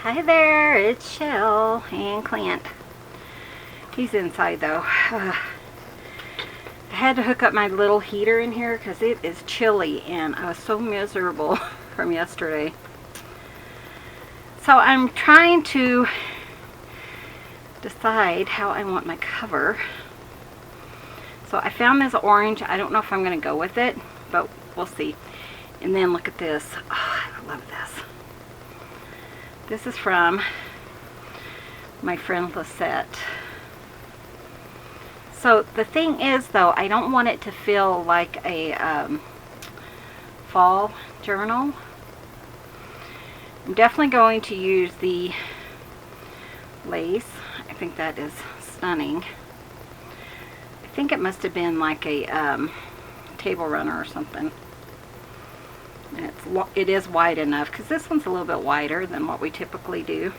Hi there, it's Shell and Clint. He's inside though. I had to hook up my little heater in here because it is chilly and I was so miserable from yesterday. So I'm trying to decide how I want my cover. So I found this orange. I don't know if I'm going to go with it, but we'll see. And then look at this. Oh, I love this. This is from my friend Lisette. So the thing is though, I don't want it to feel like a fall journal. I'm definitely going to use the lace. I think that is stunning. I think it must have been like a table runner or something. And it is wide enough because this one's a little bit wider than what we typically do.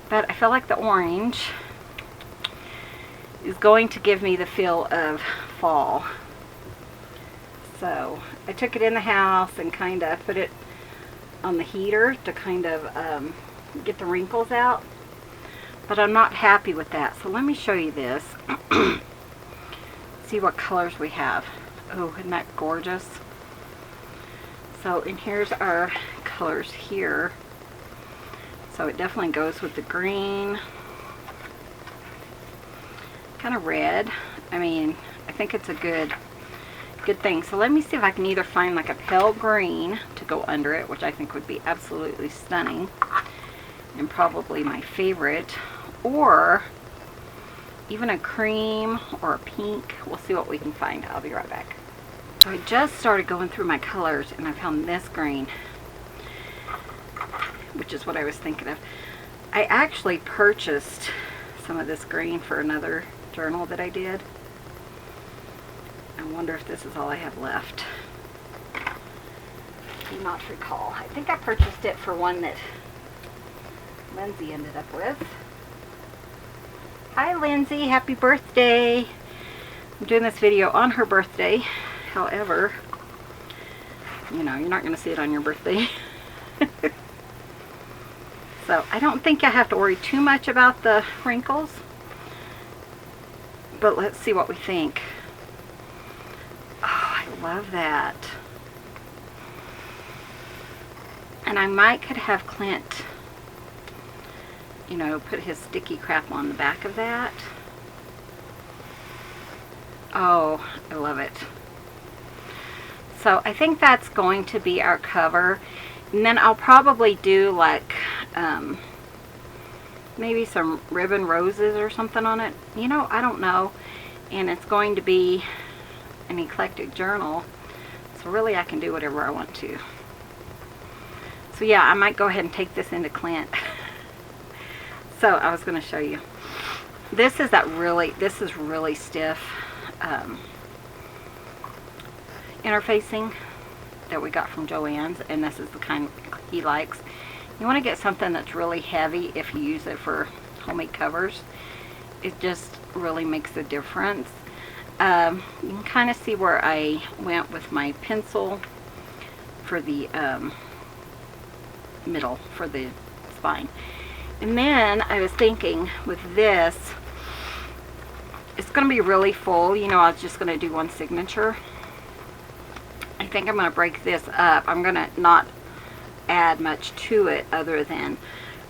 But I feel like the orange is going to give me the feel of fall. So I took it in the house and kind of put it on the heater to kind of get the wrinkles out. But I'm not happy with that. So let me show you this. See what colors we have. Oh, isn't that gorgeous? So, and here's our colors here. So it definitely goes with the green. Kind of red. I mean, I think it's a good thing. So let me see if I can either find like a pale green to go under it, which I think would be absolutely stunning. And probably my favorite. Or even a cream or a pink. We'll see what we can find. I'll be right back. So I just started going through my colors and I found this green, which is what I was thinking of. I actually purchased some of this green for another journal that I did. I wonder if this is all I have left. I do not recall. I think I purchased it for one that Lindsay ended up with. Hi Lindsay, happy birthday. I'm doing this video on her birthday. However, you know, you're not going to see it on your birthday. So I don't think I have to worry too much about the wrinkles. But let's see what we think. Oh, I love that. And I might could have Clint, you know, put his sticky crap on the back of that. Oh, I love it. So I think that's going to be our cover. And then I'll probably do like maybe some ribbon roses or something on it. You know, I don't know. And it's going to be an eclectic journal. So really I can do whatever I want to. So yeah, I might go ahead and take this into Clint. So I was going to show you. This is really stiff interfacing that we got from Joann's, and this is the kind he likes. You want to get something that's really heavy if you use it for homemade covers. It just really makes a difference. You can kind of see where I went with my pencil for the middle, for the spine. And then I was thinking with this, it's going to be really full. You know, I was just going to do one signature. I think I'm going to break this up. I'm going to not add much to it other than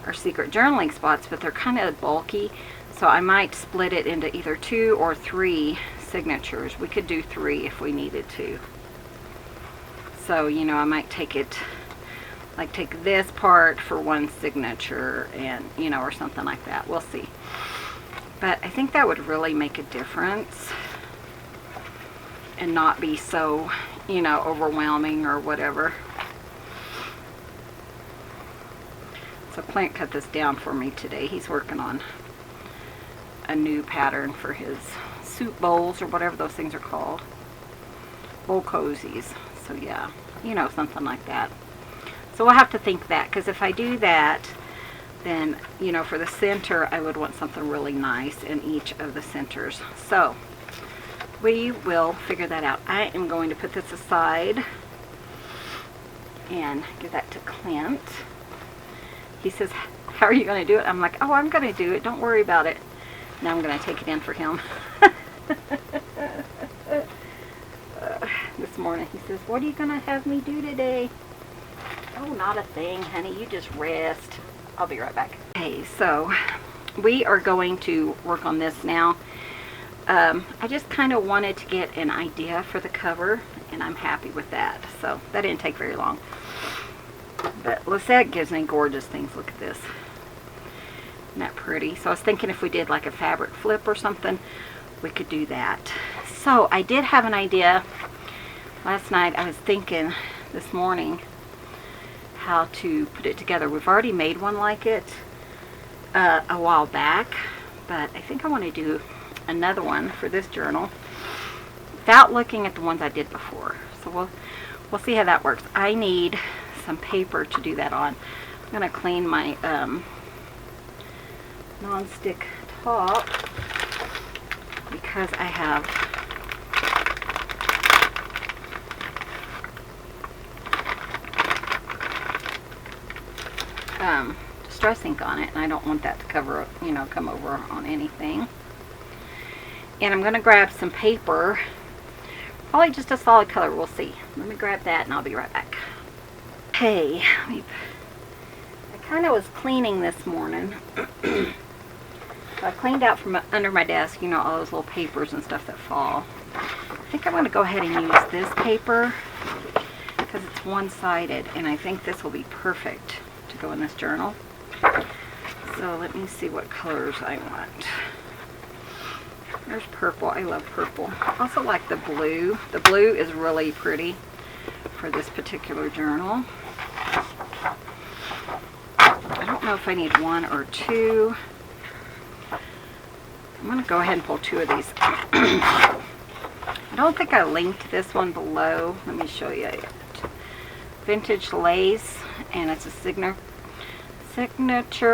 our secret journaling spots, but they're kind of bulky. So I might split it into either 2 or 3 signatures. We could do 3 if we needed to. So, you know, I might take it, like take this part for one signature and, you know, or something like that. We'll see. But I think that would really make a difference and not be so, you know, overwhelming or whatever. So Clint cut this down for me today. He's working on a new pattern for his soup bowls or whatever those things are called. Bowl cozies. So yeah, you know, something like that. So we'll have to think that, because if I do that, then, you know, for the center, I would want something really nice in each of the centers. So we will figure that out. I am going to put this aside and give that to Clint. he says, how are you going to do it? I'm like, oh, I'm going to do it. Don't worry about it. Now I'm going to take it in for him. This morning he says, what are you going to have me do today? Oh, not a thing, honey. You just rest. I'll be right back. Okay, so we are going to work on this now. I just kind of wanted to get an idea for the cover, and I'm happy with that. So that didn't take very long. But Lisette gives me gorgeous things. Look at this. Isn't that pretty? So I was thinking if we did like a fabric flip or something, we could do that. So I did have an idea last night. I was thinking this morning how to put it together. We've already made one like it a while back, but I think I want to do another one for this journal without looking at the ones I did before. So we'll see how that works. I need some paper to do that on. I'm going to clean my non-stick top because I have distress ink on it, and I don't want that to cover, you know, come over on anything. And I'm going to grab some paper, probably just a solid color. We'll see. Let me grab that and I'll be right back. Okay, I kind of was cleaning this morning. So I cleaned out from under my desk, you know, all those little papers and stuff that fall. I think I'm going to go ahead and use this paper because it's one-sided, and I think this will be perfect to go in this journal. So let me see what colors I want. There's purple. I love purple. I also like the blue. The blue is really pretty for this particular journal. I don't know if I need one or two. I'm going to go ahead and pull two of these. I don't think I linked this one below. Let me show you it. Vintage Lace, and it's a signature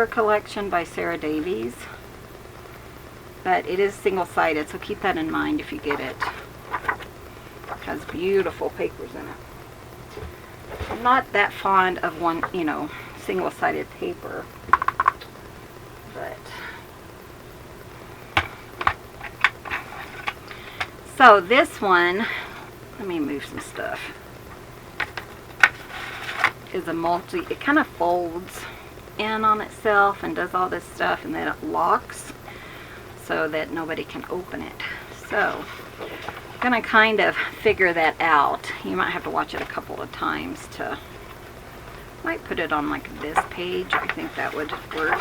collection by Sarah Davies. But it is single-sided, so keep that in mind if you get it. It has beautiful papers in it. I'm not that fond of one, you know, single-sided paper. But so this one, let me move some stuff, is a multi, it kind of folds in on itself and does all this stuff, and then it locks so that nobody can open it. So I'm gonna kind of figure that out. You might have to watch it a couple of times to, might put it on like this page. I think that would work.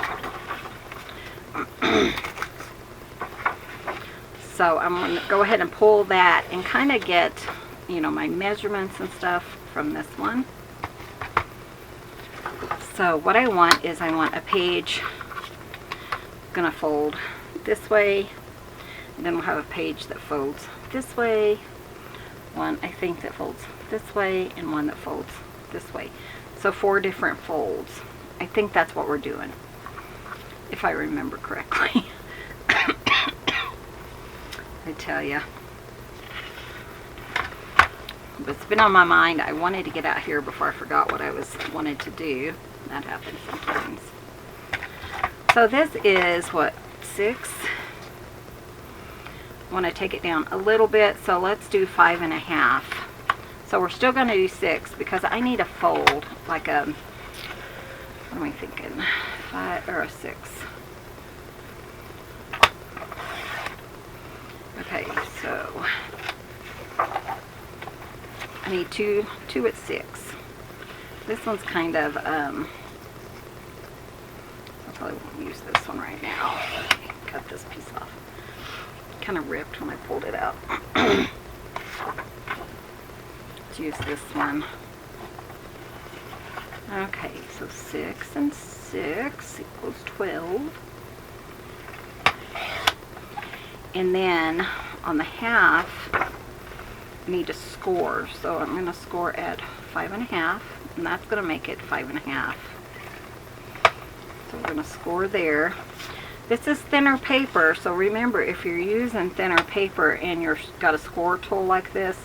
So I'm gonna go ahead and pull that and kind of get, you know, my measurements and stuff from this one. So what I want is I want a page, I'm gonna fold this way, and then we'll have a page that folds this way, one I think that folds this way, and one that folds this way. So 4 different folds. I think that's what we're doing, if I remember correctly. I tell ya, but it's been on my mind. I wanted to get out here before I forgot what I wanted to do. That happens sometimes. So this is what, 6. I want to take it down a little bit, so let's do 5.5. So we're still going to do 6 because I need a fold, like a, what am I thinking, 5 or a 6. Okay, so I need two at 6. This one's kind of, I probably won't use this one right now. Let me cut this piece off. Kind of ripped when I pulled it out. Let's use this one. Okay, so 6 and 6 equals 12. And then on the half, I need to score. So I'm going to score at 5.5, and that's going to make it 5.5. So we're going to score there. This is thinner paper, so remember, if you're using thinner paper and you've got a score tool like this,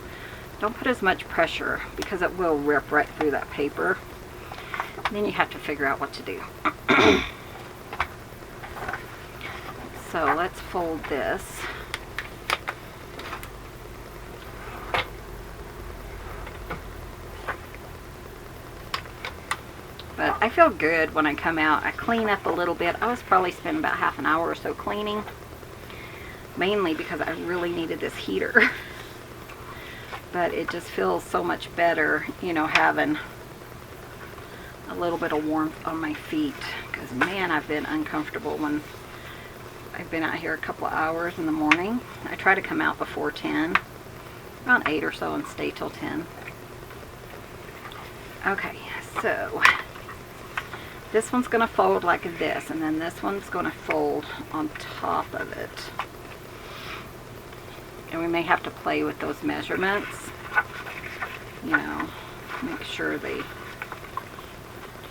don't put as much pressure because it will rip right through that paper. And then you have to figure out what to do. So let's fold this. But I feel good when I come out. I clean up a little bit. I was probably spending about half an hour or so cleaning. Mainly because I really needed this heater. But it just feels so much better, you know, having a little bit of warmth on my feet. Because man, I've been uncomfortable when I've been out here a couple of hours in the morning. I try to come out before 10, around 8 or so, and stay till 10. Okay, so this one's going to fold like this, and then this one's going to fold on top of it. And we may have to play with those measurements, you know, make sure they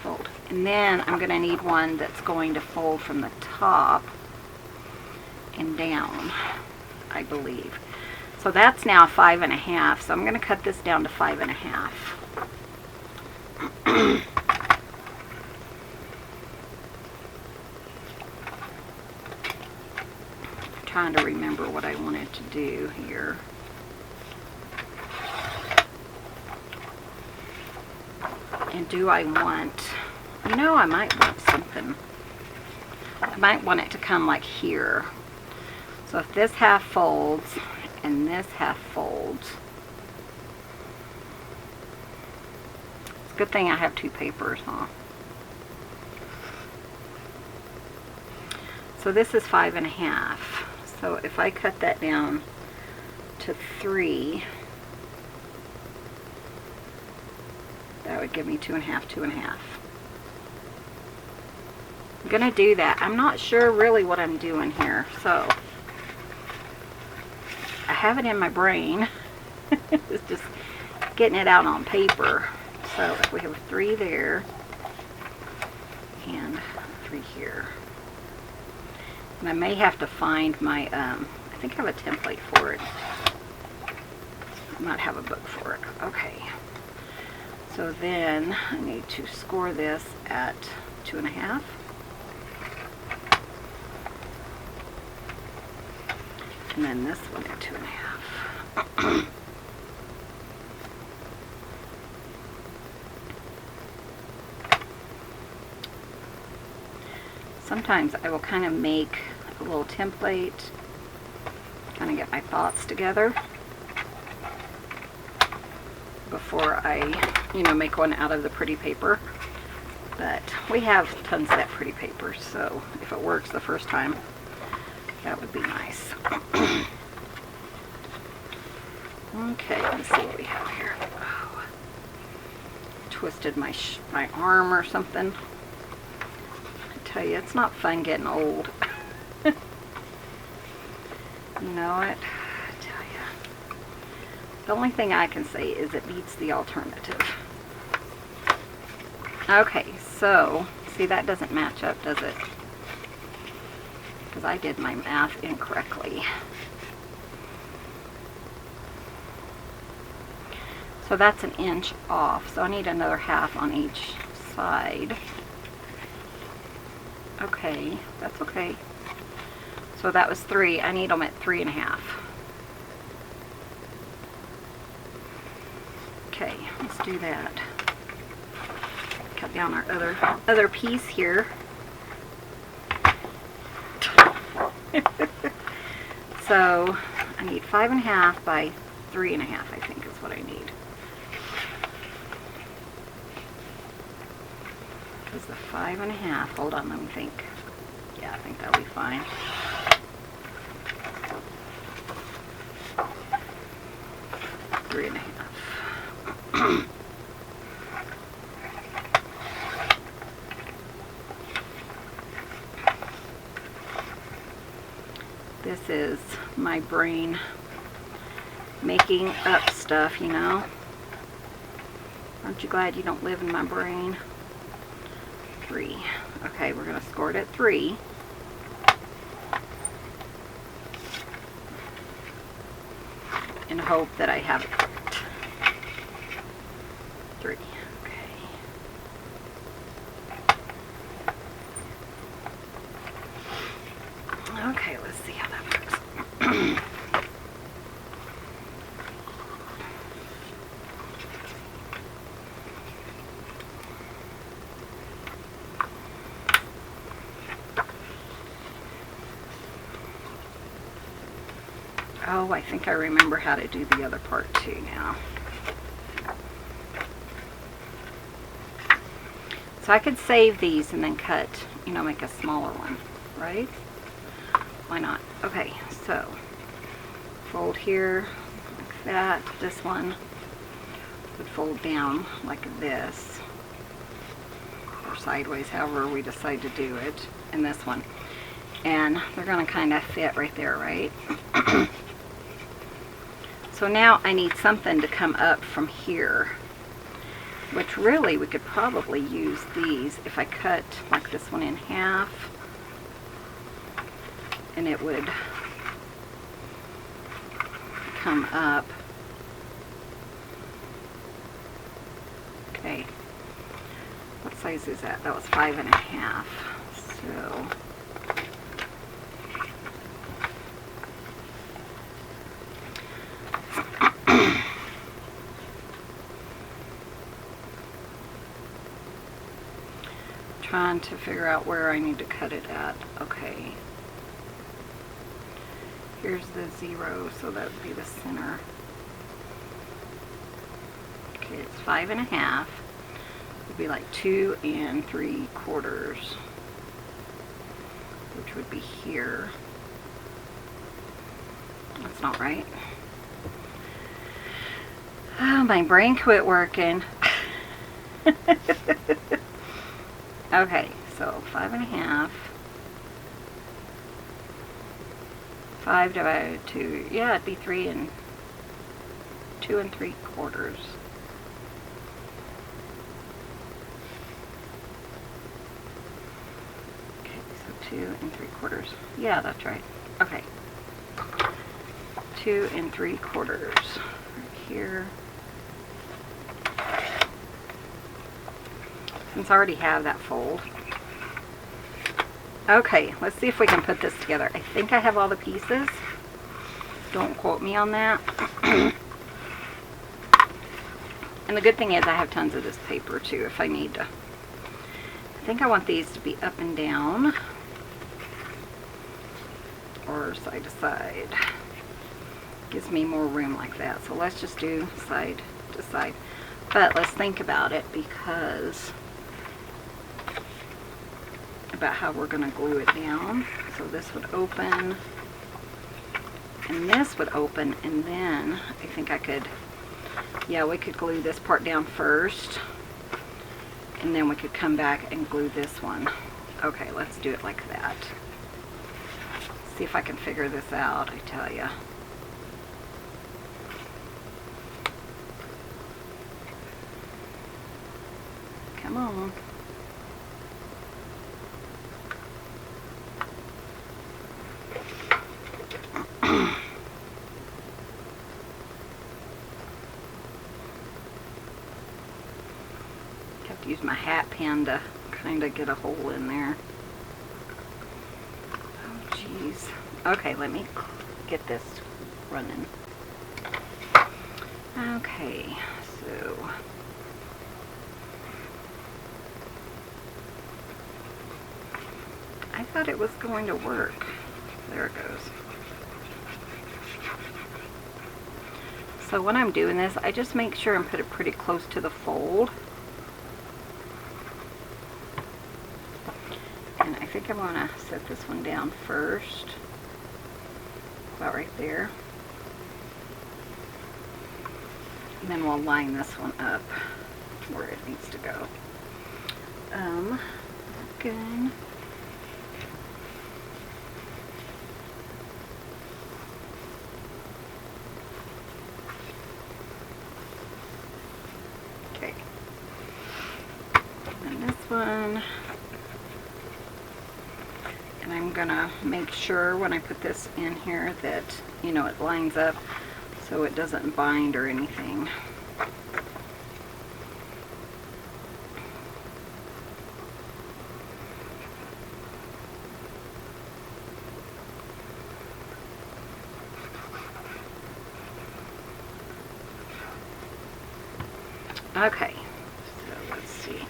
fold. And then I'm going to need one that's going to fold from the top and down, I believe. So that's now 5.5. So I'm going to cut this down to 5.5. Trying to remember what I wanted to do here. And do I want, you know, I might want something. I might want it to come like here. So if this half folds and this half folds, it's a good thing I have two papers, huh? So this is 5.5. So if I cut that down to 3, that would give me 2.5, 2.5. I'm gonna do that. I'm not sure really what I'm doing here, so I have it in my brain. It's just getting it out on paper. So if we have 3 there and 3 here. And I may have to find my, I think I have a template for it. I might have a book for it. Okay. So then I need to score this at 2.5. And then this one at 2.5. Sometimes I will kind of make a little template, kind of get my thoughts together before I, you know, make one out of the pretty paper. But we have tons of that pretty paper, so if it works the first time, that would be nice. Okay, let's see what we have here. Oh, twisted my arm or something. Tell you, it's not fun getting old. You know what? I tell you. The only thing I can say is it beats the alternative. Okay, so, see, that doesn't match up, does it? Because I did my math incorrectly. So that's 1 inch off, so I need another half on each side. Okay, that's okay. So that was 3. I need them at 3.5. Okay, let's do that. Cut down our other piece here. So I need 5.5 by 3.5, I think is what I need. Is the 5.5? Hold on, let me think. Yeah, I think that'll be fine. Three and a half. This is my brain making up stuff, you know. Aren't you glad you don't live in my brain? 3. Okay, we're going to score it at 3. And hope that I have it correct. 3. Okay. Oh, I think I remember how to do the other part too now. So I could save these and then cut, you know, make a smaller one, right? Why not? Okay, so fold here like that. This one would fold down like this, or sideways, however we decide to do it. And this one. And they're going to kind of fit right there, right? So now I need something to come up from here, which really we could probably use these if I cut like this one in half, and it would come up. Okay, what size is that? That was 5.5. So trying to figure out where I need to cut it at. Okay, here's the 0, so that would be the center. Okay, it's 5.5. It'd be like 2 3/4, which would be here. That's not right. Oh, my brain quit working. Okay, so 5.5. 5 divided by 2. Yeah, it'd be 2 3/4. Okay, so 2 3/4. Yeah, that's right. Okay. 2 3/4 right here. Since I already have that fold. Okay, let's see if we can put this together. I think I have all the pieces. Don't quote me on that. And the good thing is I have tons of this paper too if I need to. I think I want these to be up and down, or side to side. Gives me more room like that. So let's just do side to side. But let's think about it, because about how we're going to glue it down. So this would open, and this would open, and then I think I could, yeah, we could glue this part down first, and then we could come back and glue this one. Okay, let's do it like that. See if I can figure this out, I tell ya. Come on. Have to use my hat pin to kind of get a hole in there. Oh, geez. Okay, let me get this running. Okay, so I thought it was going to work. There it goes. So when I'm doing this, I just make sure and put it pretty close to the fold. And I think I'm going to set this one down first. About right there. And then we'll line this one up where it needs to go. Good. Okay. And this one. And I'm gonna make sure when I put this in here that, you know, it lines up so it doesn't bind or anything. Okay, so let's see.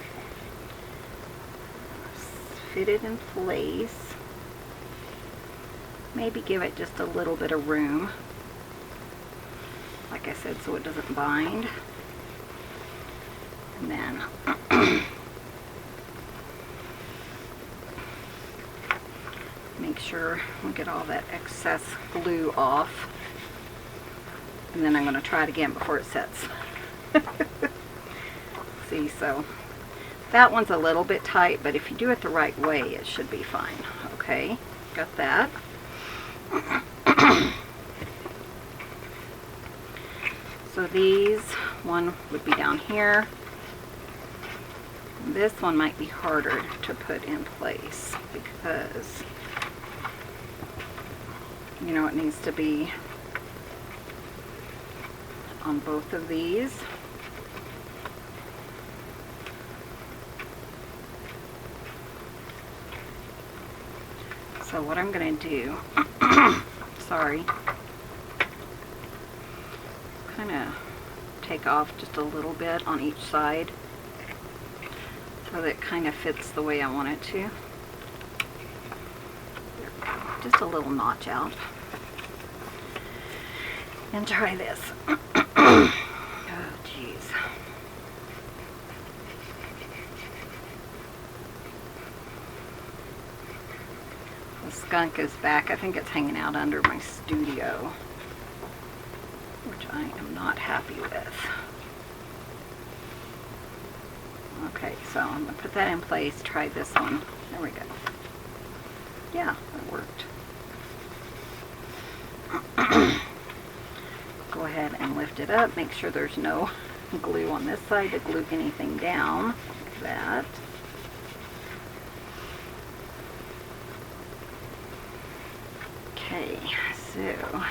Fit it in place. Maybe give it just a little bit of room. like I said, so it doesn't bind. And then make sure we get all that excess glue off. And then I'm going to try it again before it sets. See, so that one's a little bit tight, but if you do it the right way, it should be fine. Okay, got that. So these, one would be down here. This one might be harder to put in place because, you know, it needs to be on both of these. So what I'm going to do, sorry, kind of take off just a little bit on each side so that it kind of fits the way I want it to. Just a little notch out. And try this. Oh, jeez. The skunk is back. I think it's hanging out under my studio, which I am not happy with. Okay, so I'm going to put that in place. Try this one. There we go. Yeah, that worked. Go ahead and lift it up. Make sure there's no glue on this side to glue anything down like that. Okay, so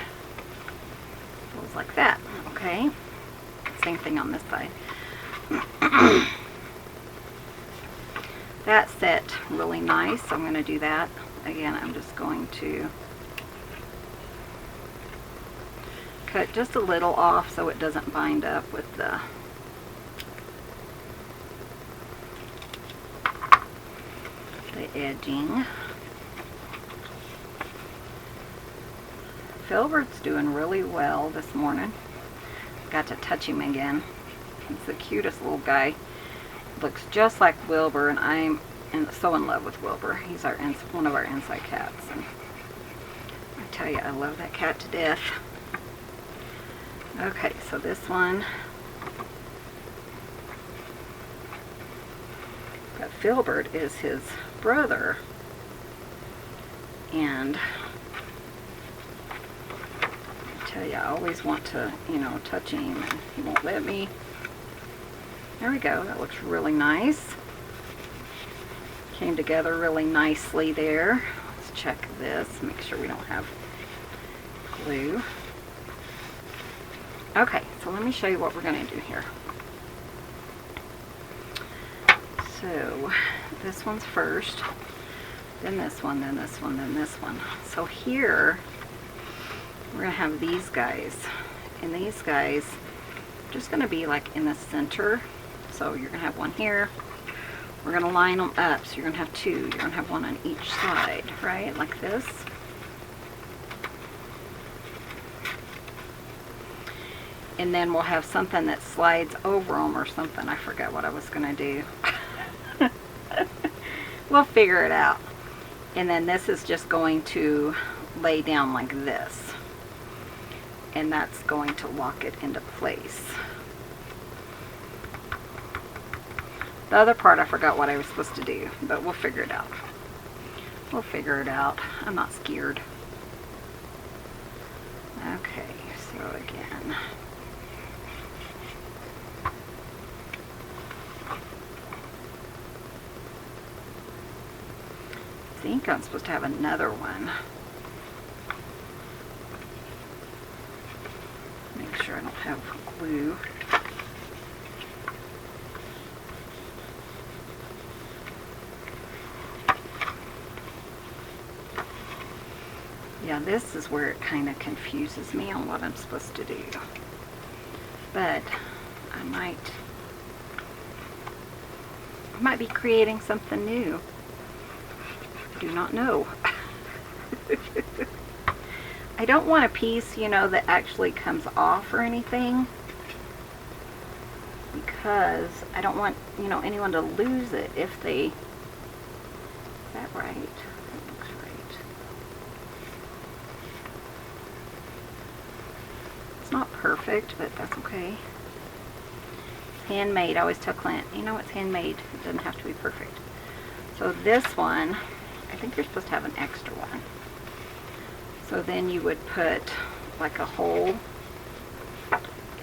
goes like that. Okay, same thing on this side. That set really nice, so I'm going to do that. Again, I'm just going to cut just a little off so it doesn't bind up with the edging. Filbert's doing really well this morning. Got to touch him again. He's the cutest little guy. Looks just like Wilbur, and I'm so in love with Wilbur. He's one of our inside cats, and I tell you, I love that cat to death. Okay, so this one, but Filbert is his brother, and I tell you, I always want to, you know, touch him, and he won't let me. There we go. That looks really nice. Came together really nicely there. Let's check this, make sure we don't have glue. Okay, so let me show you what we're going to do here. So this one's first, then this one, then this one, then this one. So here we're going to have these guys, and these guys are just going to be like in the center. So you're going to have one here. We're going to line them up, so you're going to have two. You're going to have one on each side, right? Like this. And then we'll have something that slides over them or something. I forgot what I was going to do. We'll figure it out. And then this is just going to lay down like this. And that's going to lock it into place. The other part, I forgot what I was supposed to do, but we'll figure it out. We'll figure it out. I'm not scared. Okay, so again. I think I'm supposed to have another one. Make sure I don't have glue. Yeah, this is where it kind of confuses me on what I'm supposed to do. But I might be creating something new. I do not know. I don't want a piece, you know, that actually comes off or anything, because I don't want, you know, anyone to lose it if they, is that right? That looks right. It's not perfect, but that's okay. Handmade. I always tell Clint, you know, it's handmade. It doesn't have to be perfect. So this one, I think you're supposed to have an extra one. So then you would put like a hole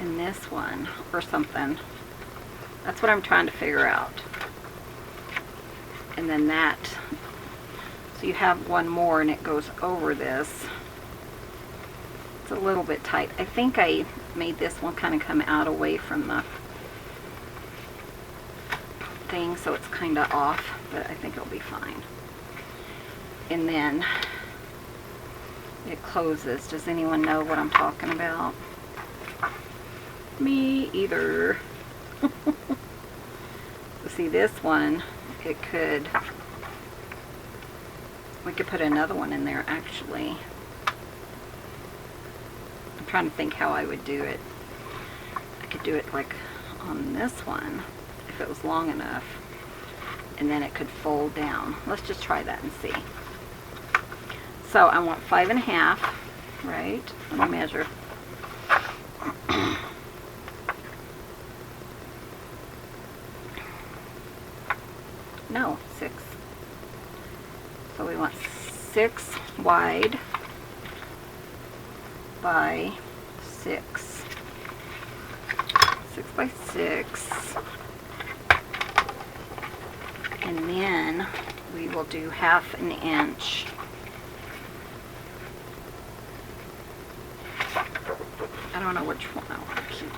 in this one or something. That's what I'm trying to figure out. And then that, so you have one more and it goes over this. It's a little bit tight. I think I made this one kind of come out away from the thing, so it's kind of off, but I think it'll be fine. And then it closes. Does anyone know what I'm talking about? Me either. See, this one, it could, we could put another one in there actually. I'm trying to think how I would do it. I could do it like on this one if it was long enough, and then it could fold down. Let's just try that and see. So I want 5.5, right? Let me measure. No, 6. So we want 6 wide by 6. 6 by 6. And then we will do 1/2 inch. I don't know which one I want to keep.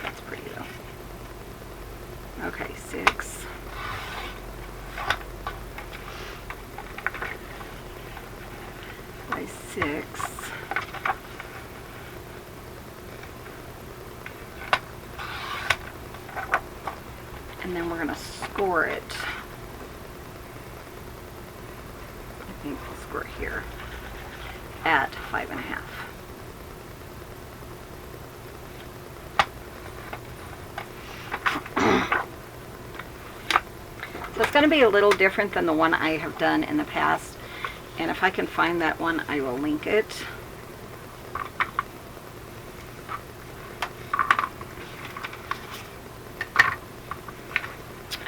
That's pretty though. Okay, 6. By 6. And then we're going to score it. I think we'll score it here at 5.5. So it's going to be a little different than the one I have done in the past. And if I can find that one, I will link it.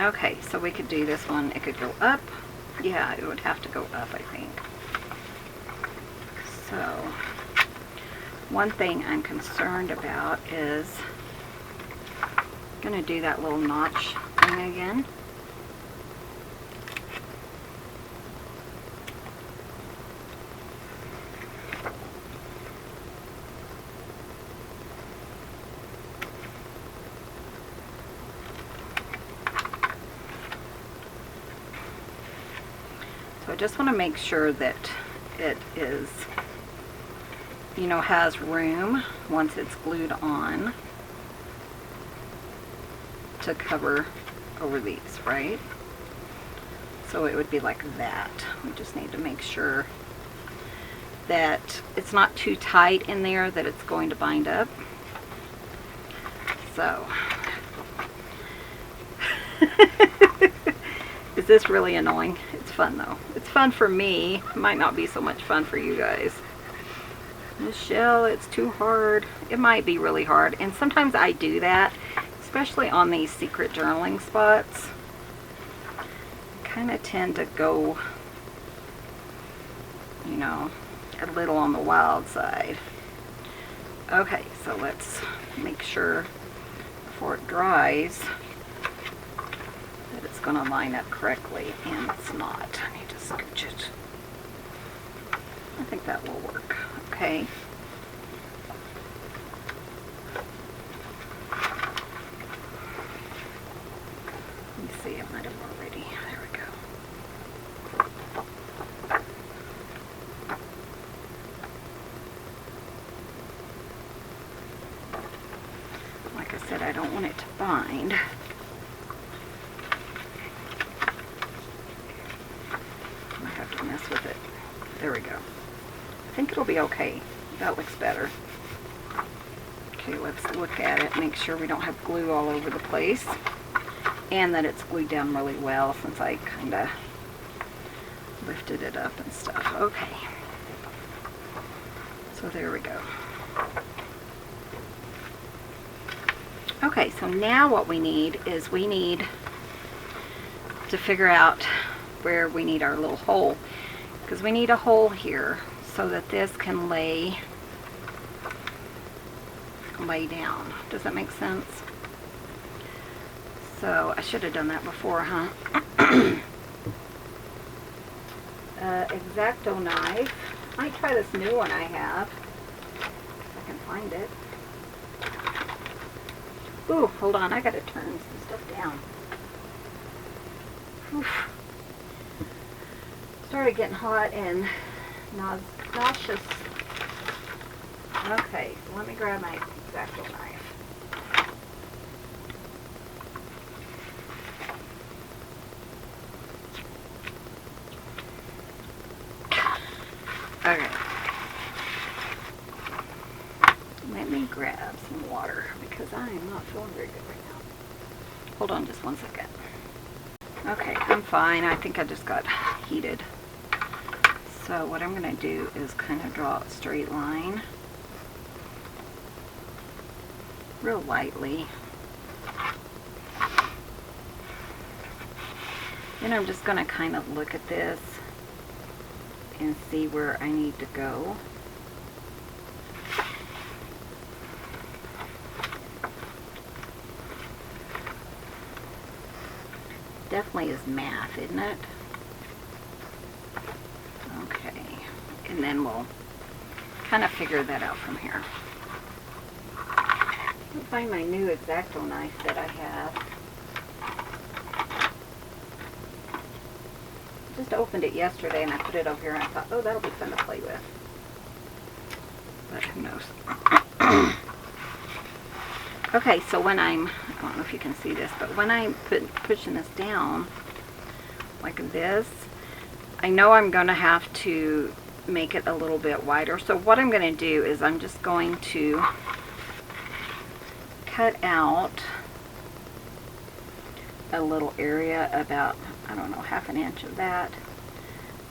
Okay, so we could do this one. It could go up. Yeah, it would have to go up, I think. So, one thing I'm concerned about is I'm going to do that little notch thing again. So I just want to make sure that it is, you know, has room once it's glued on to cover over these, right? So it would be like that. We just need to make sure that it's not too tight in there that it's going to bind up. So is this really annoying? It's fun though. It's fun for me. It might not be so much fun for you guys. Michelle, it's too hard. It might be really hard. And sometimes I do that, especially on these secret journaling spots. I kind of tend to go, you know, a little on the wild side. Okay, so let's make sure before it dries that it's going to line up correctly, and it's not. I need to scooch it. I think that will work. Okay. Let me see, I might have already. There we go. Like I said, I don't want it to bind. I have to mess with it. There we go. I think it'll be okay. That looks better. Okay, let's look at it, make sure we don't have glue all over the place, and that it's glued down really well since I kind of lifted it up and stuff. Okay, so there we go. Okay, so now what we need is we need to figure out where we need our little hole, because we need a hole here so that this can lay down. Does that make sense? So I should have done that before, huh? X-Acto knife. I might try this new one I have, if I can find it. Ooh, hold on, I gotta turn some stuff down. Oof. Started getting hot and nauseous. Okay, so let me grab my X-Acto knife. Okay. Let me grab some water because I am not feeling very good right now. Hold on just one second. Okay, I'm fine. I think I just got heated. So what I'm going to do is kind of draw a straight line. Real lightly. Then I'm just going to kind of look at this and see where I need to go. Definitely is math, isn't it? Okay, and then we'll kind of figure that out from here. I'll find my new X-Acto knife that I have. Just opened it yesterday and I put it over here and I thought, oh, that'll be fun to play with. But who knows? Okay, so when I don't know if you can see this, but when I'm pushing this down like this, I know I'm going to have to make it a little bit wider. So what I'm going to do is I'm just going to cut out a little area about, I don't know, ½ inch of that,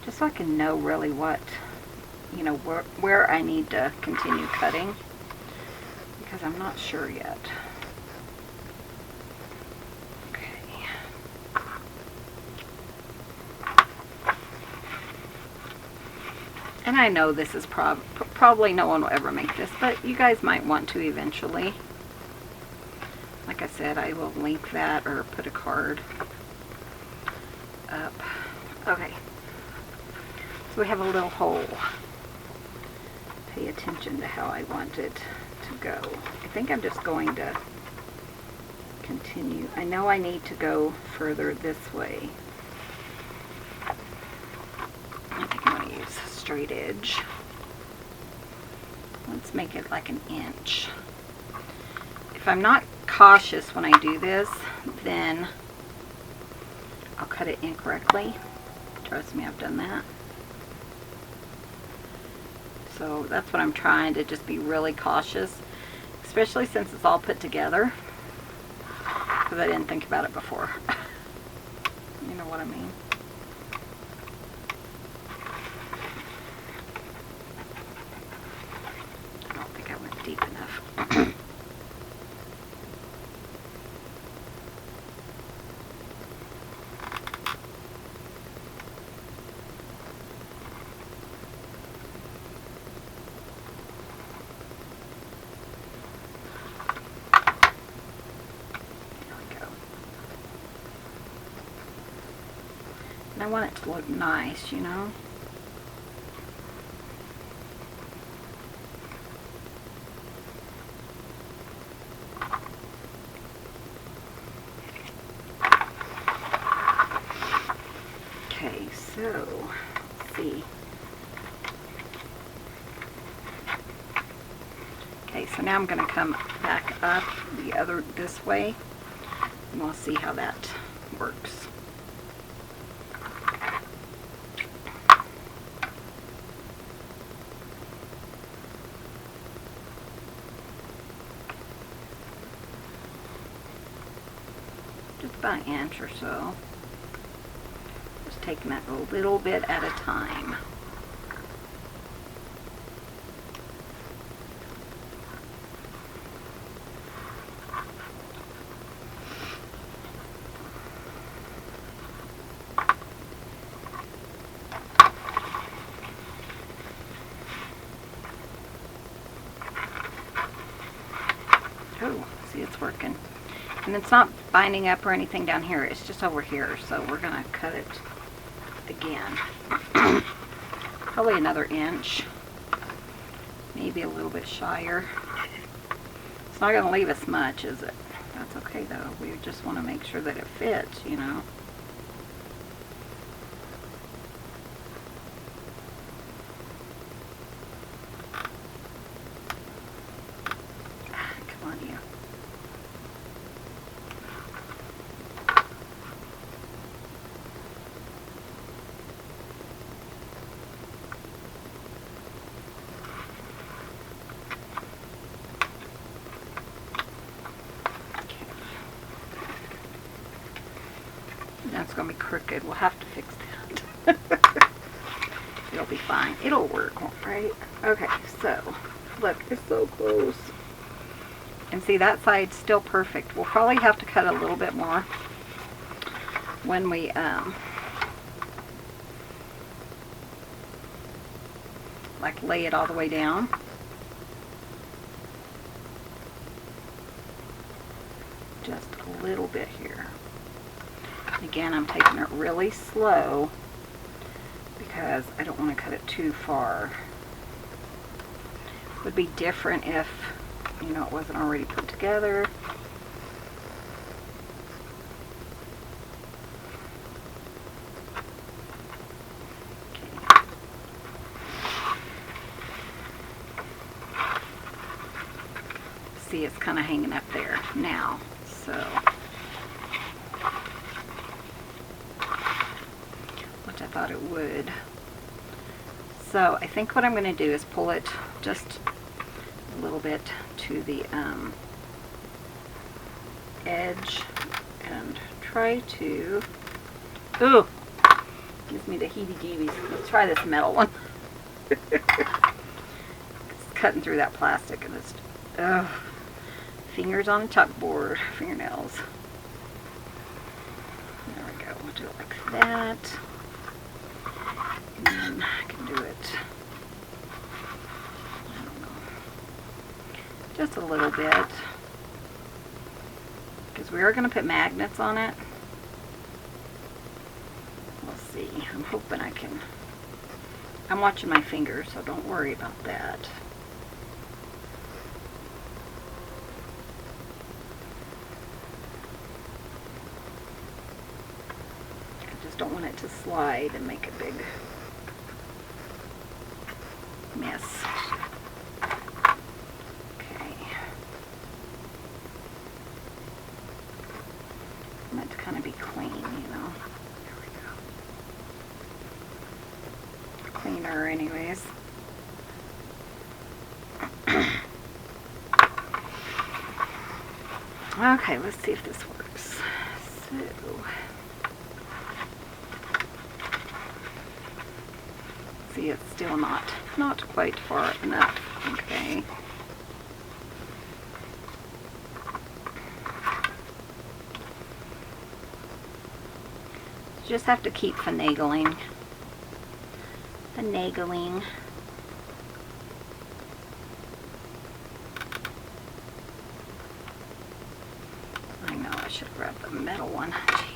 just so I can know really what, you know, where I need to continue cutting, because I'm not sure yet. Okay. And I know this is probably no one will ever make this, but you guys might want to eventually. Like I said, I will link that or put a card up. Okay. So we have a little hole. Pay attention to how I want it to go. I think I'm just going to continue. I know I need to go further this way. I think I'm going to use a straight edge. Let's make it like an inch. If I'm not cautious when I do this, then I'll cut it incorrectly. Trust me, I've done that. So that's what I'm trying to just be really cautious, especially since it's all put together, because I didn't think about it before. You know what I mean? I don't think I went deep enough. I want it to look nice, you know. Okay, so let's see. Okay, so now I'm going to come back up this way, and we'll see how that works. about an inch or so. Just taking that a little bit at a time. Oh, see, it's working. And it's not binding up or anything down here. It's just over here. So we're going to cut it again. Probably another inch. Maybe a little bit shyer. It's not going to leave us much, is it? That's okay, though. We just want to make sure that it fits, you know. Come on, you. That's going to be crooked. We'll have to fix that. It'll be fine. It'll work, right? Okay, so look, it's so close. And see, that side's still perfect. We'll probably have to cut a little bit more when we like lay it all the way down. Just a little bit here. Again, I'm taking it really slow because I don't want to cut it too far. It would be different if, you know, it wasn't already put together. Okay. See, it's kind of hanging up there now, so. I thought it would. So I think what I'm going to do is pull it just a little bit to the edge and try to, ooh, gives me the heebie-jeebies. Let's try this metal one. It's cutting through that plastic and it's, ugh, fingers on a chalkboard, fingernails. There we go, we'll do it like that. And then I can do it, I don't know, just a little bit, because we are going to put magnets on it. We'll see. I'm hoping I can. I'm watching my fingers, so don't worry about that. I just don't want it to slide and make a big mess. Okay. I want it to kind of be clean, you know. There we go. Cleaner anyways. Okay, let's see if this works. So, see, it's still not quite far enough. Okay. Just have to keep finagling. Finagling. I know I should grab the metal one. Jeez.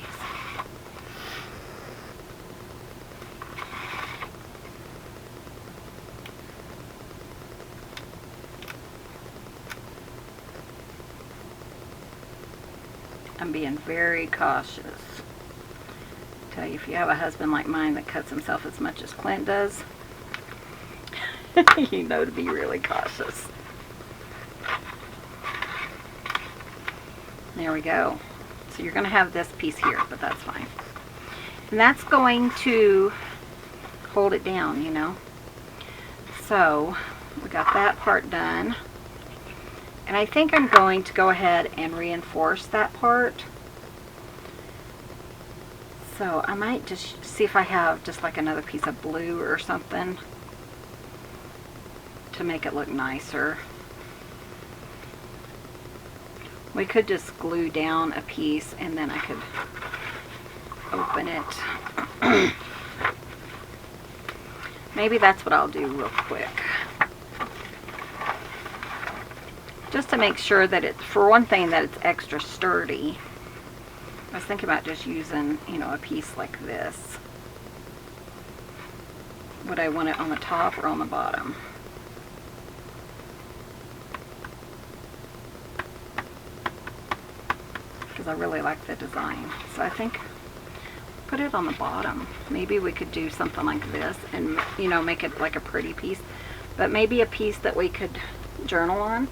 I'm being very cautious. I tell you, if you have a husband like mine that cuts himself as much as Clint does, you know to be really cautious. There we go. So you're going to have this piece here, but that's fine. And that's going to hold it down, you know. So we got that part done. And I think I'm going to go ahead and reinforce that part So I might just see if I have just like another piece of blue or something to make it look nicer. We could just glue down a piece and then I could open it. Maybe that's what I'll do real quick. Just to make sure that it's, for one thing, that it's extra sturdy. I was thinking about just using, you know, a piece like this. Would I want it on the top or on the bottom? Because I really like the design. So I think put it on the bottom. Maybe we could do something like this and, you know, make it like a pretty piece. But maybe a piece that we could journal on.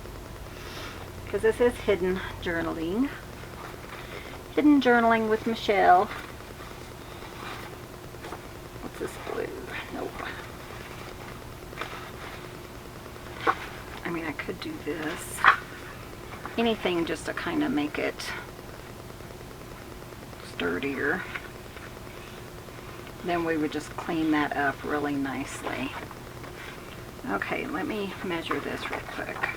Because this is hidden journaling. Hidden journaling with Michelle. What's this blue? Nope. I mean, I could do this. Anything just to kind of make it sturdier. Then we would just clean that up really nicely. Okay, let me measure this real quick.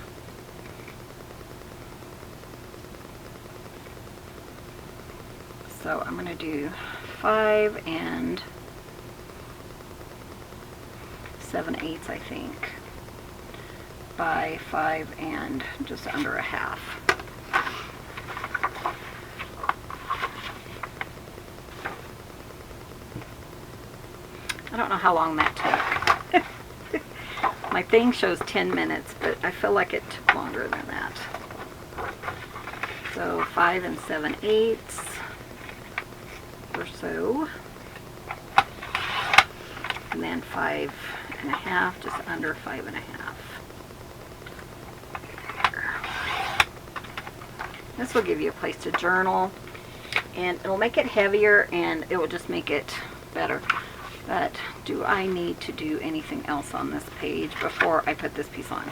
So I'm going to do 5 7/8, I think, by 5 and just under a half. I don't know how long that took. My thing shows 10 minutes, but I feel like it took longer than that. So 5 7/8 or so, and then 5 1/2, just under 5 1/2. This will give you a place to journal, and it'll make it heavier, and it will just make it better. But do I need to do anything else on this page before I put this piece on?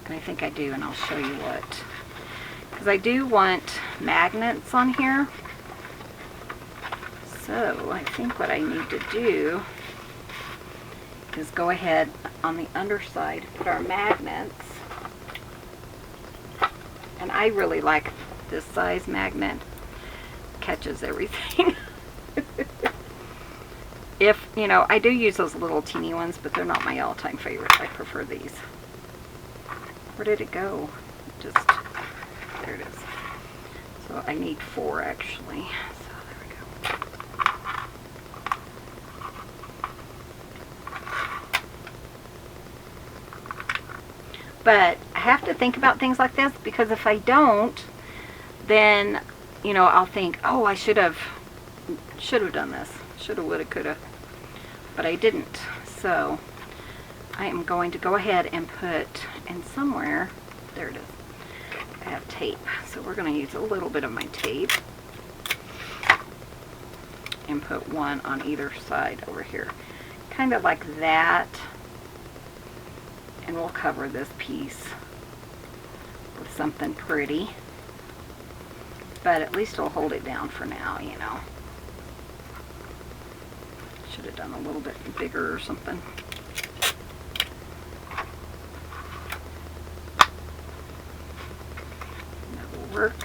And I think I do, and I'll show you what. Because I do want magnets on here. So I think what I need to do is go ahead on the underside, put our magnets. And I really like this size magnet. Catches everything. If, you know, I do use those little teeny ones, but they're not my all-time favorite. I prefer these. Where did it go? Just, there it is. So I need 4 actually. So there we go. But I have to think about things like this, because if I don't, then, you know, I'll think, oh, I should have done this. Shoulda, woulda, coulda. But I didn't. So I am going to go ahead and put in somewhere, there it is. I have tape. So we're going to use a little bit of my tape and put one on either side over here. Kind of like that. And we'll cover this piece with something pretty. But at least it'll hold it down for now, you know. Should have done a little bit bigger or something. That will work.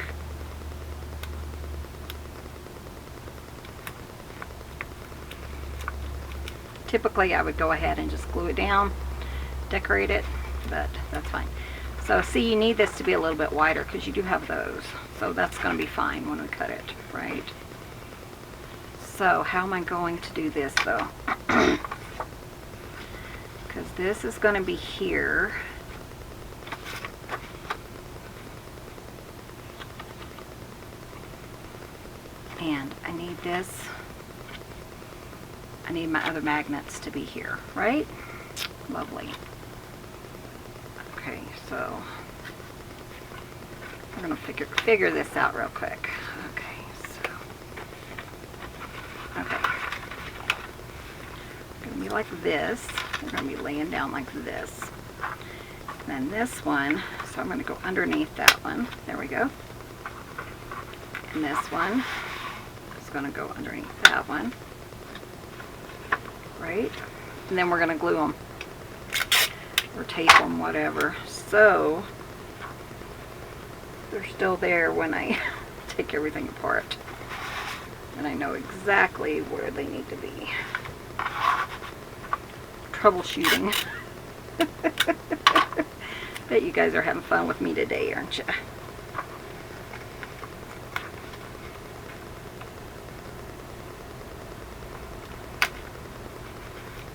Typically I would go ahead and just glue it down, decorate it, but that's fine. So see, you need this to be a little bit wider because you do have those. So that's going to be fine when we cut it, right? So how am I going to do this though? Because this is going to be here. And I need this. I need my other magnets to be here, right? Lovely. Okay, so we're going to figure this out real quick. Okay. Okay, it's going to be like this. We're going to be laying down like this. And then this one, so I'm going to go underneath that one. There we go. And this one is going to go underneath that one. Right? And then we're going to glue them. Or tape them, whatever. So, they're still there when I take everything apart. And I know exactly where they need to be. Troubleshooting. Bet you guys are having fun with me today, aren't you?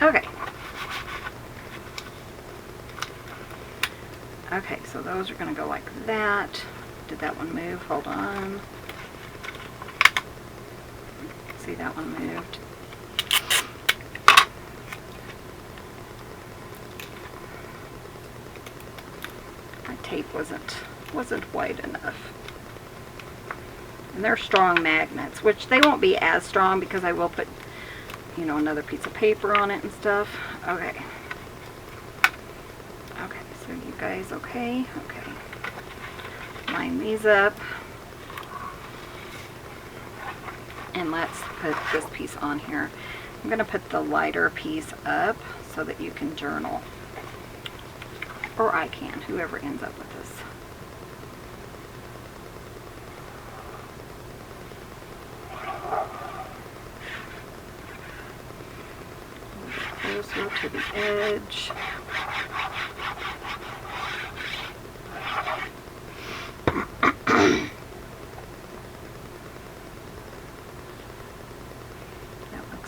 Okay. Okay, so those are going to go like that. Did that one move? Hold on. See, that one moved. My tape wasn't wide enough. And they're strong magnets, which they won't be as strong because I will put, you know, another piece of paper on it and stuff. Okay. Okay, so you guys okay? Okay. Line these up. And let's put this piece on here. I'm going to put the lighter piece up so that you can journal. Or I can, whoever ends up with this. A little bit closer to the edge.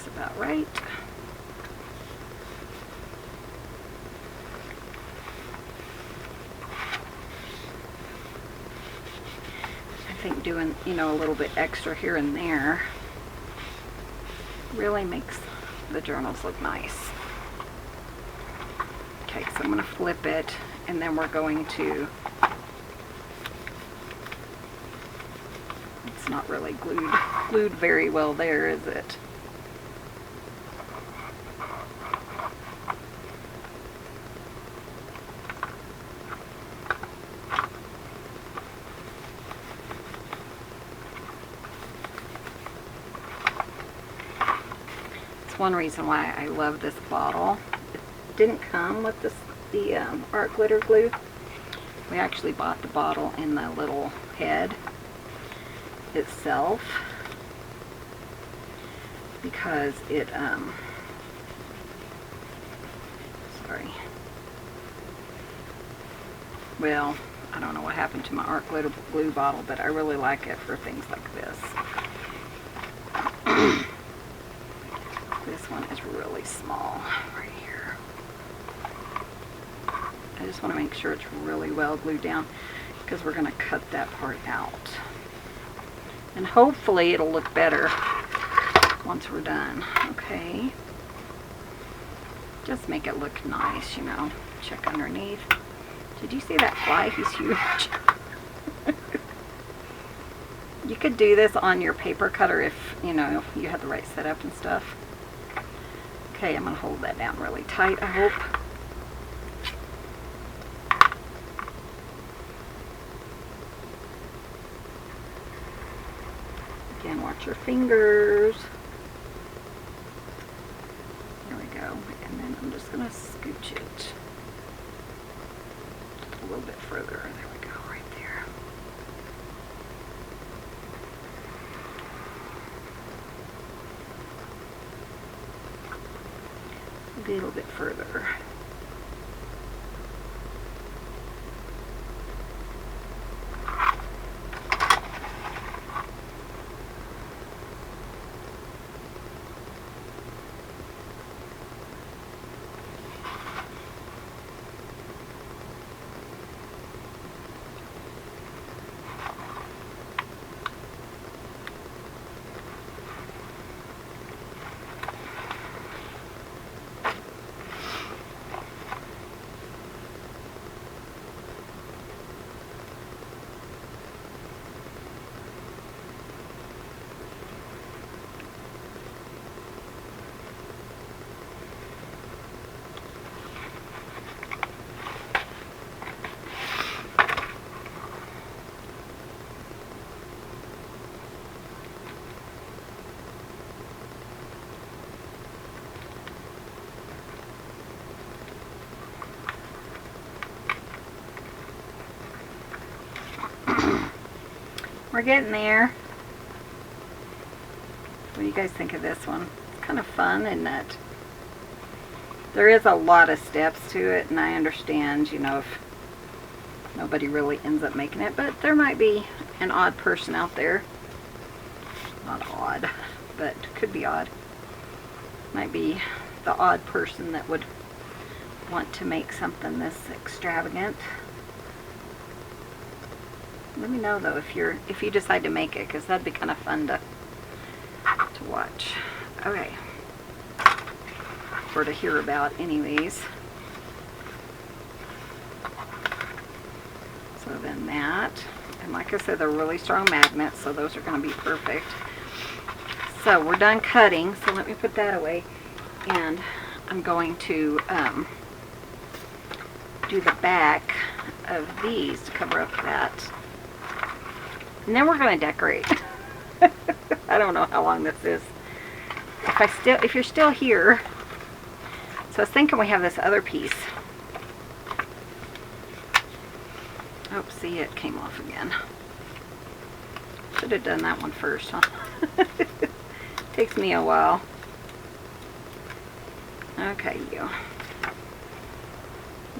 About right. I think doing, you know, a little bit extra here and there really makes the journals look nice. Okay, so I'm going to flip it, and then we're going to, it's not really glued very well there, is it? One reason why I love this bottle. It didn't come with the art glitter glue. We actually bought the bottle in the little head itself because it sorry, well, I don't know what happened to my art glitter glue bottle, but I really like it for things like this. This one is really small right here. I just want to make sure it's really well glued down because we're going to cut that part out. And hopefully it'll look better once we're done. Okay. Just make it look nice, you know. Check underneath. Did you see that fly? He's huge. You could do this on your paper cutter if, you know, you had the right setup and stuff. Okay, I'm going to hold that down really tight, I hope. Again, watch your fingers. There we go. And then I'm just going to scooch it just a little bit further. There we go, right there. A little bit further. We're getting there. What do you guys think of this one? It's kind of fun, isn't it? There is a lot of steps to it, and I understand, you know, if nobody really ends up making it, but there might be an odd person out there. Not odd, but could be odd. Might be the odd person that would want to make something this extravagant. Let me know though if you decide to make it, because that'd be kind of fun to watch. Okay. Or to hear about anyways. So then that, and like I said, they're really strong magnets, so those are going to be perfect. So we're done cutting, so let me put that away, and I'm going to do the back of these to cover up that, and then we're going to decorate. I don't know how long this is. If you're still here, so I was thinking we have this other piece. Oh, see, it came off again. Should have done that one first, huh? Takes me a while. Okay, you.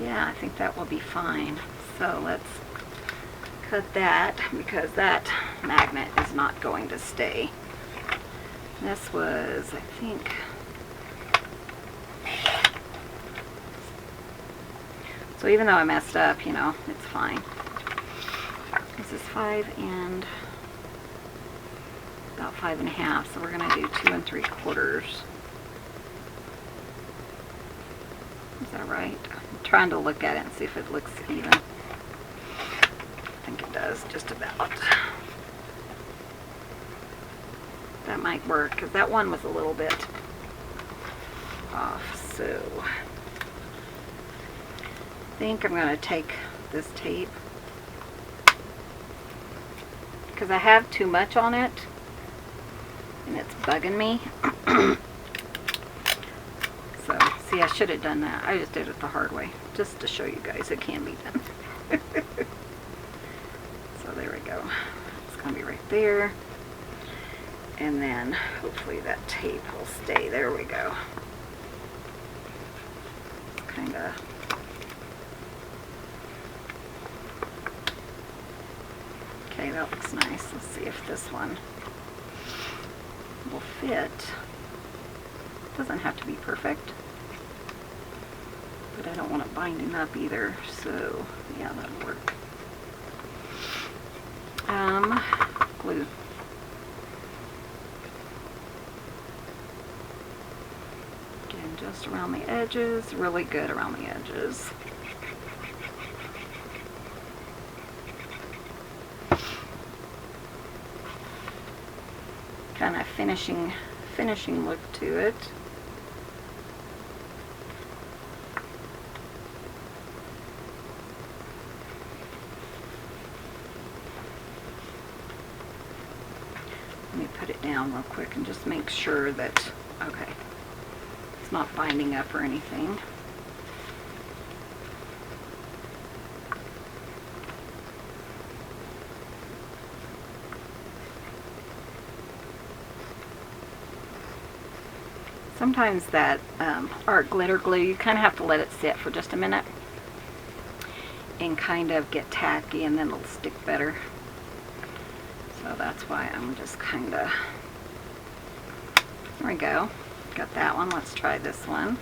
Yeah, I think that will be fine. So let's cut that, because that magnet is not going to stay. This was, I think, so even though I messed up, you know, it's fine. This is 5 and about 5 1/2, so we're going to do 2 3/4. Is that right? I'm trying to look at it and see if it looks even. I think it does, just about. That might work, because that one was a little bit off, so I think I'm going to take this tape, because I have too much on it and it's bugging me. So see, I should have done that. I just did it the hard way, just to show you guys it can be done. So there we go. It's going to be right there, and then hopefully that tape will stay. There we go. Kind of. Okay, that looks nice. Let's see if this one will fit. Doesn't have to be perfect, but I don't want it binding up either, so yeah, that'll work. Glue. Again, just around the edges, really good around the edges. Kind of finishing look to it. Let me put it down real quick and just make sure that, okay, it's not binding up or anything. Sometimes that art glitter glue, you kind of have to let it sit for just a minute and kind of get tacky, and then it'll stick better. So that's why I'm just kind of, there we go. Got that one. Let's try this one.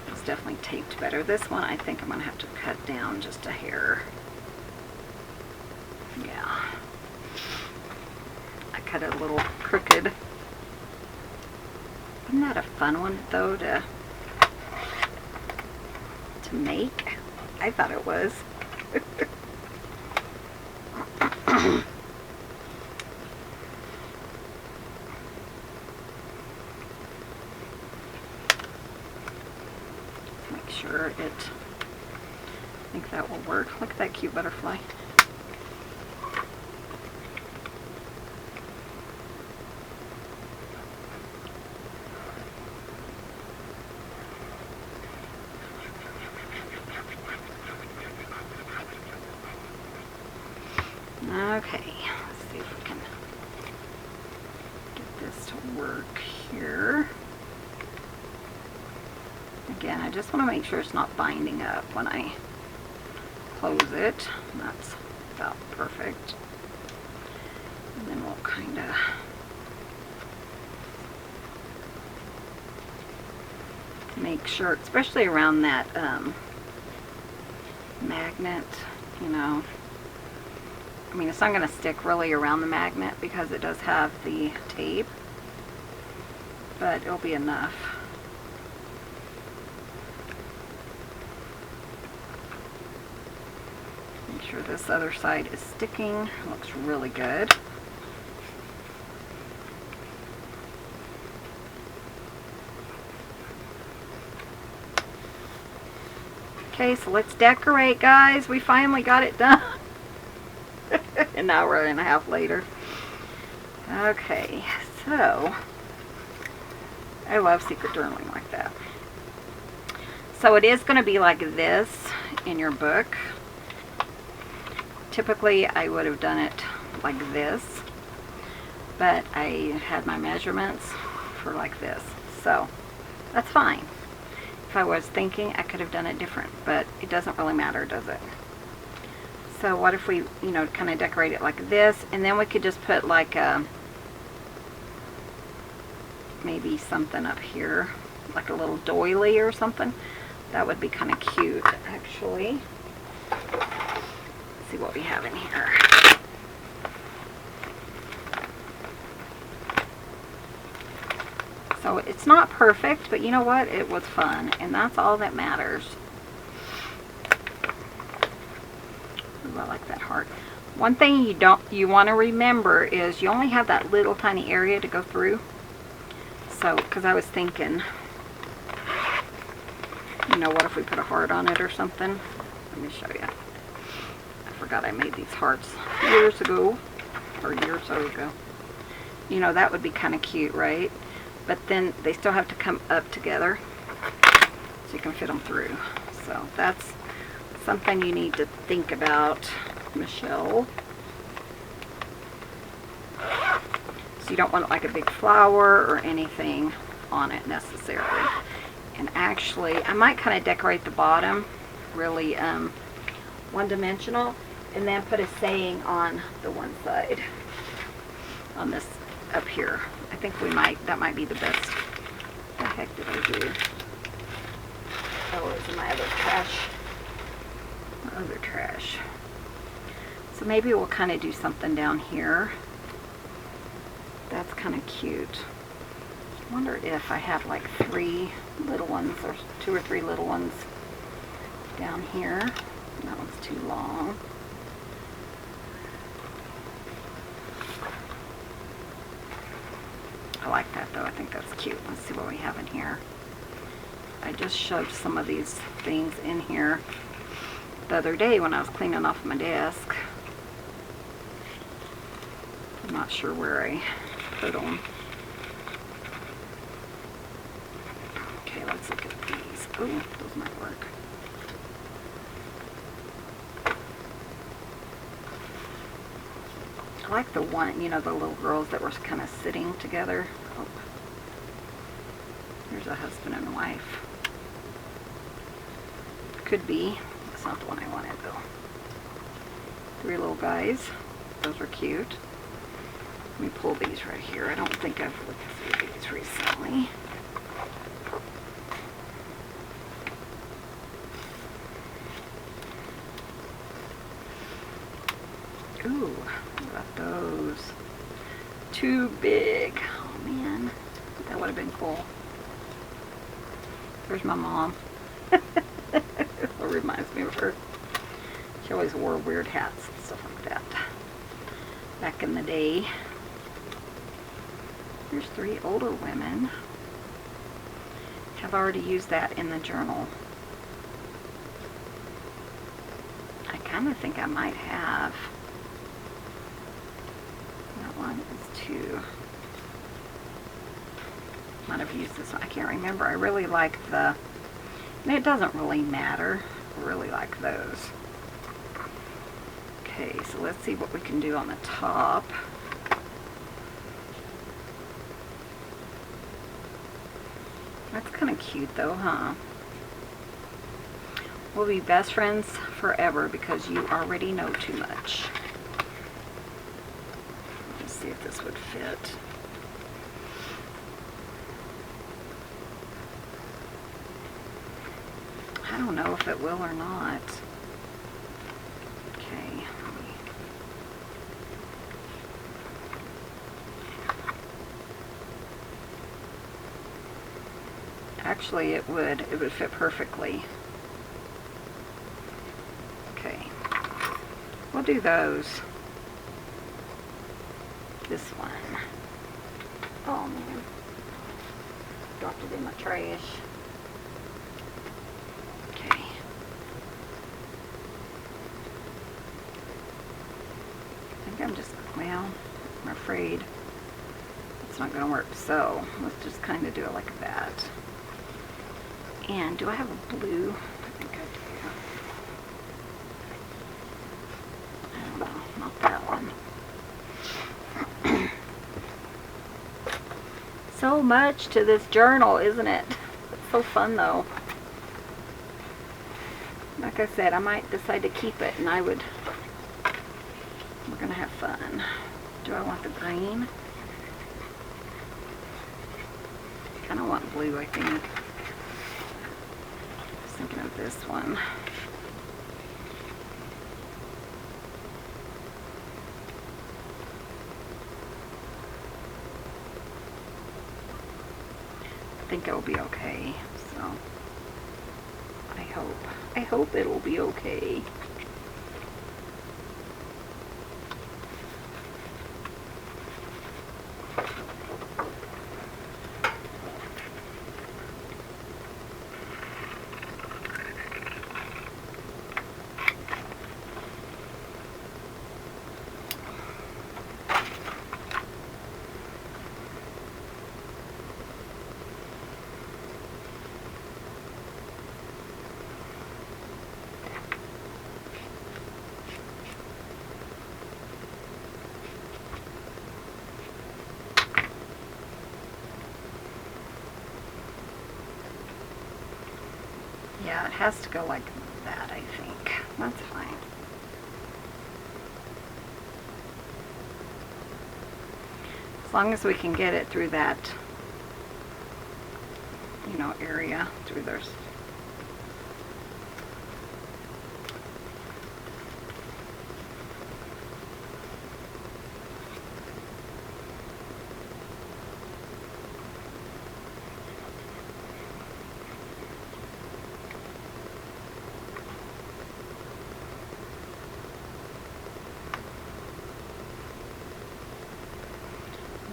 It's definitely taped better. This one I think I'm going to have to cut down just a hair. Yeah. I cut it a little crooked. Isn't that a fun one though to make? I thought it was. Make sure it, I think that will work. Look at that cute butterfly. Okay, see if we can get this to work here. Again, I just want to make sure it's not binding up when I close it. That's about perfect. And then we'll kind of make sure, especially around that magnet, you know. I mean, it's not going to stick really around the magnet because it does have the tape, but it'll be enough. Make sure this other side is sticking. Looks really good. Okay, so let's decorate, guys. We finally got it done. An hour and a half later. Okay, so I love secret journaling like that. So it is going to be like this in your book. Typically, I would have done it like this, but I had my measurements for like this, so that's fine. If I was thinking, I could have done it different, but it doesn't really matter, does it? So what if we, you know, kind of decorate it like this, and then we could just put like a, maybe something up here, like a little doily or something. That would be kind of cute, actually. Let's see what we have in here. So it's not perfect, but you know what? It was fun, and that's all that matters. Ooh, I like that heart. One thing you want to remember is you only have that little tiny area to go through. So, because I was thinking, you know, what if we put a heart on it or something? Let me show you. I forgot I made these hearts years ago, or a year or so ago. You know, that would be kind of cute, right? But then they still have to come up together so you can fit them through. So that's something you need to think about, Michelle. So you don't want like a big flower or anything on it necessarily. And actually, I might kind of decorate the bottom really one-dimensional, and then put a saying on the one side, on this up here. I think that might be the best. What the heck did I do? Oh, it's in my other trash. My other trash. So maybe we'll kind of do something down here. That's kind of cute. I wonder if I have like 3 little ones, or 2 or 3 little ones down here. That one's too long. I like that though. I think that's cute. Let's see what we have in here. I just shoved some of these things in here the other day when I was cleaning off my desk. I'm not sure where I put them. Okay, let's look at these. Oh, those might work. I like the one, you know, the little girls that were kind of sitting together. Oh, here's a husband and wife. Could be. That's not the one I wanted though. 3 little guys. Those are cute. Let me pull these right here. I don't think I've looked through these recently. Ooh, what about those? Too big. Oh man, that would have been cool. There's my mom. It reminds me of her. She always wore weird hats and stuff like that back in the day. There's 3 older women. I've already used that in the journal. I kind of think I might have. That one is 2. Might have used this one. I can't remember. I really like the, and it doesn't really matter. I really like those. Okay, so let's see what we can do on the top. That's kind of cute though, huh? We'll be best friends forever because you already know too much. Let's see if this would fit. I don't know if it will or not. Okay. Actually, it would fit perfectly. Okay. We'll do those. This one. Oh man. Dropped it in my trash. Okay. I think I'm just, well, I'm afraid it's not going to work. So let's just kind of do it like that. And do I have a blue? I think I do. I don't know, not that one. So much to this journal, isn't it? It's so fun though. Like I said, I might decide to keep it and we're gonna have fun. Do I want the green? I kind of want blue, I think. I was thinking of this one. I think it'll be okay, so I hope it'll be okay. Yeah, it has to go like that, I think. That's fine. As long as we can get it through that, you know, area, through those.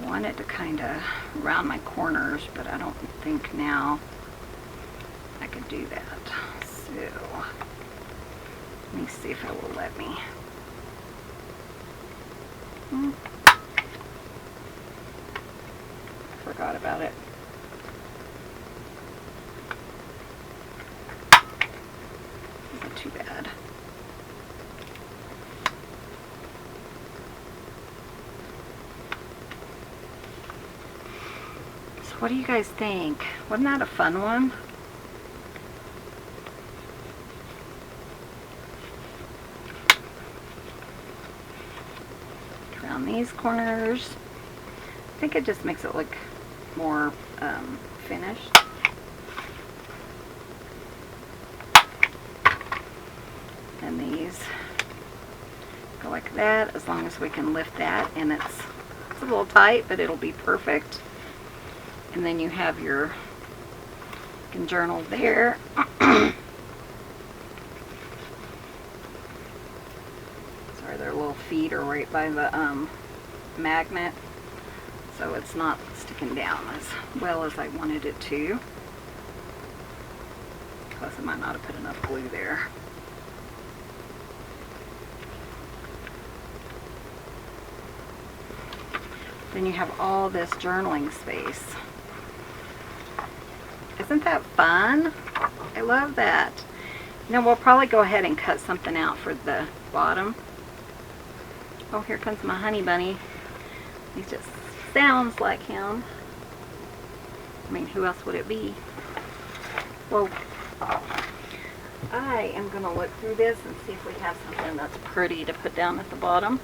I want it to kind of round my corners, but I don't think now I could do that. So let me see if it will let me. Forgot about it. Not too bad. What do you guys think? Wasn't that a fun one? Around these corners. I think it just makes it look more finished. And these go like that, as long as we can lift that, and it's a little tight, but it'll be perfect. And then you have your journal there. Sorry, their little feet are right by the magnet, so it's not sticking down as well as I wanted it to. Plus I might not have put enough glue there. Then you have all this journaling space. Isn't that fun? I love that. You know, we'll probably go ahead and cut something out for the bottom. Oh, here comes my honey bunny. He just sounds like him. I mean, who else would it be? Whoa. I am going to look through this and see if we have something that's pretty to put down at the bottom.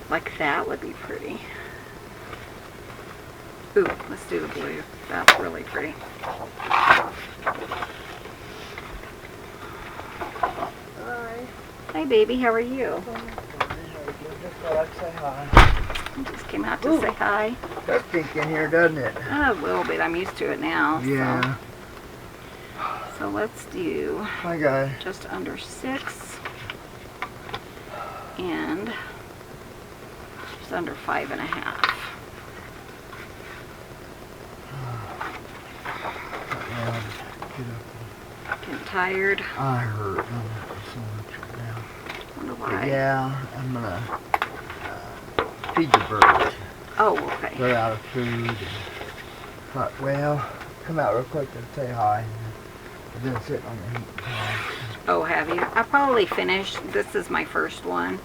Like that would be pretty. Ooh, let's do the blue. That's really pretty. Hi. Hey baby, how are you? Just thought I'd say hi. I just came out to say hi. Does pink in here, doesn't it? A little bit. I'm used to it now. Yeah. So let's do Hi guys. just under 6 and just under 5.5. Getting tired. I hurt so much right now. Wonder But why. yeah, I'm gonna feed the birds. Oh, okay. They're out of food. And thought, well, come out real quick and say hi. I've been sitting on the heat. Oh, have you? I probably finished. This is my first one,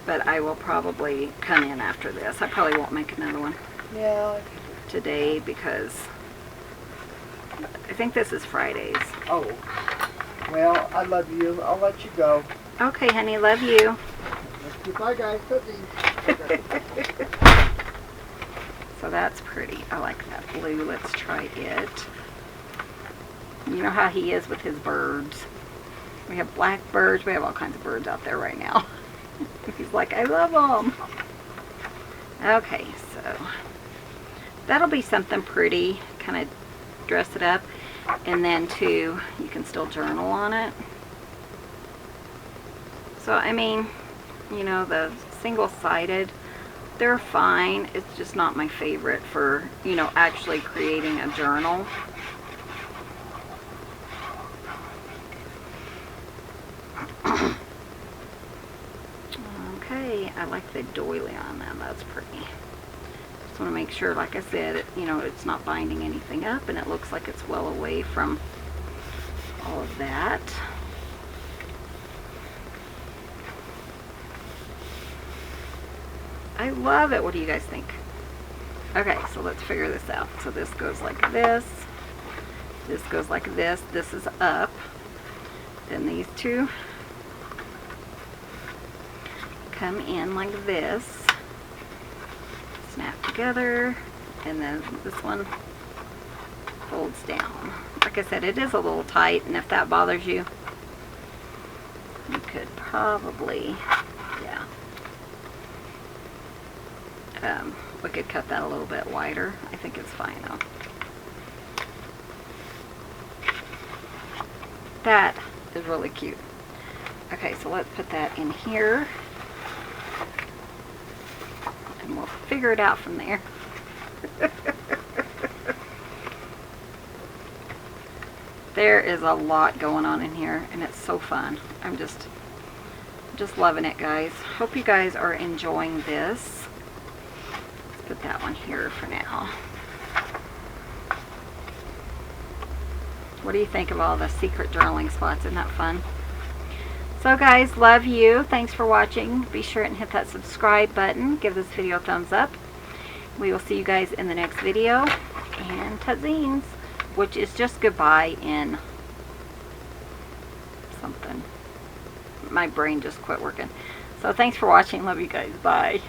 but I will probably come in after this. I probably won't make another one Yeah. today because I think this is Fridays. Oh. Well, I love you. I'll let you go. Okay, honey, love you. Goodbye, guys. Cookies. So that's pretty. I like that blue. Let's try it. You know how he is with his birds. We have black birds. We have all kinds of birds out there right now. He's like, I love them. Okay, so that'll be something pretty. Kind of dress it up. And then too, you can still journal on it. So, I mean, you know, the single-sided, they're fine. It's just not my favorite for, you know, actually creating a journal. Okay, I like the doily on that. That's pretty. Just want to make sure, like I said, you know, it's not binding anything up, and it looks like it's well away from all of that. I love it. What do you guys think? Okay, so let's figure this out. So this goes like this. This goes like this. This is up. Then these two come in like this. Snap together. And then this one folds down. Like I said, it is a little tight, and if that bothers you, you could probably, yeah. We could cut that a little bit wider. I think it's fine though. That is really cute. Okay, so let's put that in here. And we'll figure it out from there. There is a lot going on in here, and it's so fun. I'm just loving it, guys. Hope you guys are enjoying this. Put that one here for now. What do you think of all the secret journaling spots? Isn't that fun? So guys, love you. Thanks for watching. Be sure and hit that subscribe button. Give this video a thumbs up. We will see you guys in the next video. And tutzines, which is just goodbye in something. My brain just quit working. So thanks for watching. Love you guys. Bye.